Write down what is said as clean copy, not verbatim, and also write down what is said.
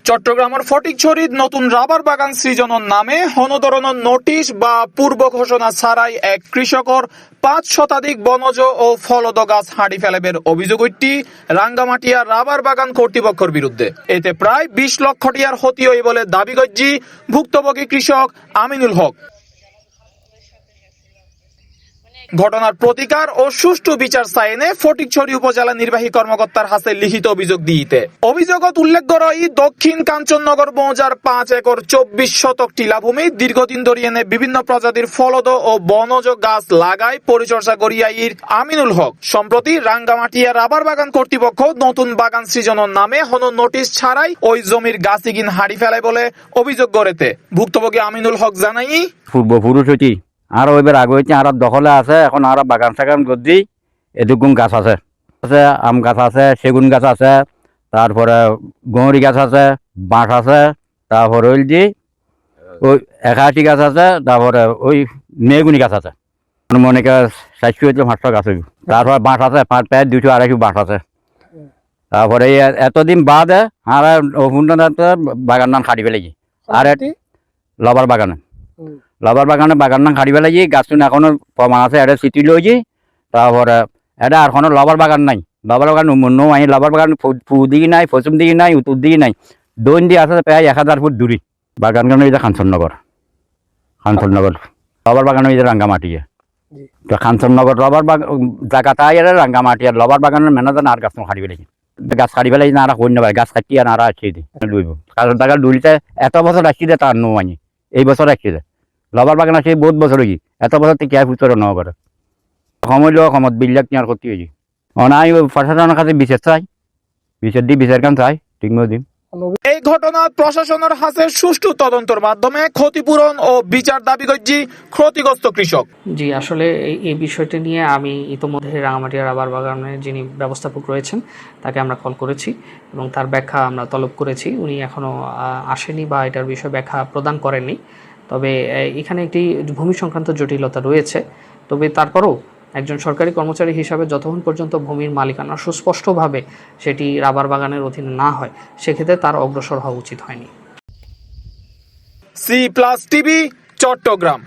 চট্টগ্রামের ফটিকছড়িত নতুন রাবার বাগান সৃজনের নামে হনধরনের নোটিশ বা পূর্ব ঘোষণা ছাড়াই এক কৃষকর ৫ শতাধিক বনজ ও ফলদ গাছ হাঁড়ি ফেলাবের অভিযোগ উঠি রাঙ্গামাটিয়া রাবার বাগান কর্তৃপক্ষের বিরুদ্ধে। এতে প্রায় ২০ লক্ষ টিয়ার ক্ষতি হয় বলে দাবি করছি ভুক্তভোগী কৃষক আমিনুল হক। ঘটনার প্রতিকার ও সুষ্ঠু বিচার চাইনে ফটিকছড়ি উপজেলা নির্বাহী কর্মকর্তার হাতে লিখিত অভিযোগ দিতে। অভিযোগত উল্লেখ করা দক্ষিণ কাঞ্চননগর মৌজার ৫ একর ২৪ শতক টিলাভূমি দীর্ঘদিন ধরিয়ে বিভিন্ন প্রজাতির ফলদ ও বনজ গাছ লাগায় পরিচর্যা করিয়াইর আমিনুল হক সম্প্রতি রাঙ্গামাটিয়া রাবার বাগান কর্তৃপক্ষ নতুন বাগান সৃজনের নামে হন নোটিশ ছাড়াই ওই জমির গাছিগিন হাঁড়ি ফেলায় বলে অভিযোগ করেতে ভুক্তভোগী আমিনুল হক জানাই পূর্বপুরুষ হইতি আর ওইবার আগে হইতে আর দখলে আছে, এখন আর বাগান সাগান করছি এটুকুন গাছ আছে, আম গাছ আছে, সেগুন গাছ আছে, তারপরে গৌরি গাছ আছে, বাঁশ আছে, তারপরে ওই যে ওই ৮১ গাছ আছে, তারপরে ওই মেগুনি গাছ আছে, মনে কর ৪০০ হইতে ৫০০ গাছ হইব। তারপরে বাঁশ আছে, প্রায় ২০০-২৫০ বাঁশ আছে। তারপরে এতদিন বাদে আর বাগান নাম খাড়ি ফেলেছি আর লবার বাগানে বাগান নাম খাড়ি ফেলেছি। গাছটুন এখনো প্রমাণ আছে, এটা চিঠি লইছি। তারপরে এটা আর কোনো লবার বাগান নাই, লবার বাগান নাই, লবার বাগান পূব দিকে নাই, পশ্চিম দিকে নাই, উত্তর দিকে নাই, দৈন দিয়ে আছে প্রায় ১০০০ ফুট দূরে। বাগান গান হয়েছে খানসরনগর লবার বাগান হয়েছে রাঙ্গামাটিয়া। তো খানসরনগর লবার বাগান জায়গাটা রাঙ্গামাটিয়া লবার বাগানের ম্যানেজার আর গাছ খাড়ি ফেলেছি। গাছ খাড়ি ফেলেছি না, কই নেবে গাছ কাটি আর আসছে লইব। কারণ টাকা ডুলিতে এত বছর আসছি দে তার নো আনি এই বছর আসছি দে। লবার বাগান আছে বহুত বছর হয়েছি, এত বছর থেকে আর ফুচর নেওয়া পারে সময় লোক সময় বিল্লাক নেওয়ার ক্ষতি হয়েছি। অনাই প্রশাসনের কাছে বিচার চাই, বিচার কান চাই ঠিক মতো দিন। এই ঘটনা প্রশাসনের হাতে সুষ্ঠু তদন্তের মাধ্যমে ক্ষতিপূরণ ও বিচার দাবি করছি ক্ষতিগ্রস্ত কৃষক। জি, আসলে এই বিষয়টি নিয়ে আমি ইতোমধ্যে রাঙ্গামাটিয়া রাবার বাগানের যিনি ব্যবস্থাপক রয়েছেন তাকে আমরা কল করেছি এবং তার ব্যাখ্যা আমরা তলব করেছি। উনি এখনো আসেনি বা এটার বিষয়ে ব্যাখ্যা প্রদান করেননি। তবে এখানে একটি ভূমি সংক্রান্ত জটিলতা রয়েছে। তবে তারপরও একজন সরকারি কর্মচারী হিসাবে যতক্ষণ পর্যন্ত ভূমির মালিকানা সুস্পষ্টভাবে সেটি রাবার বাগানের অধীনে না হয় সেক্ষেত্রে তার অগ্রসর হওয়া উচিত হয়নি। C+ TV, Chittagong.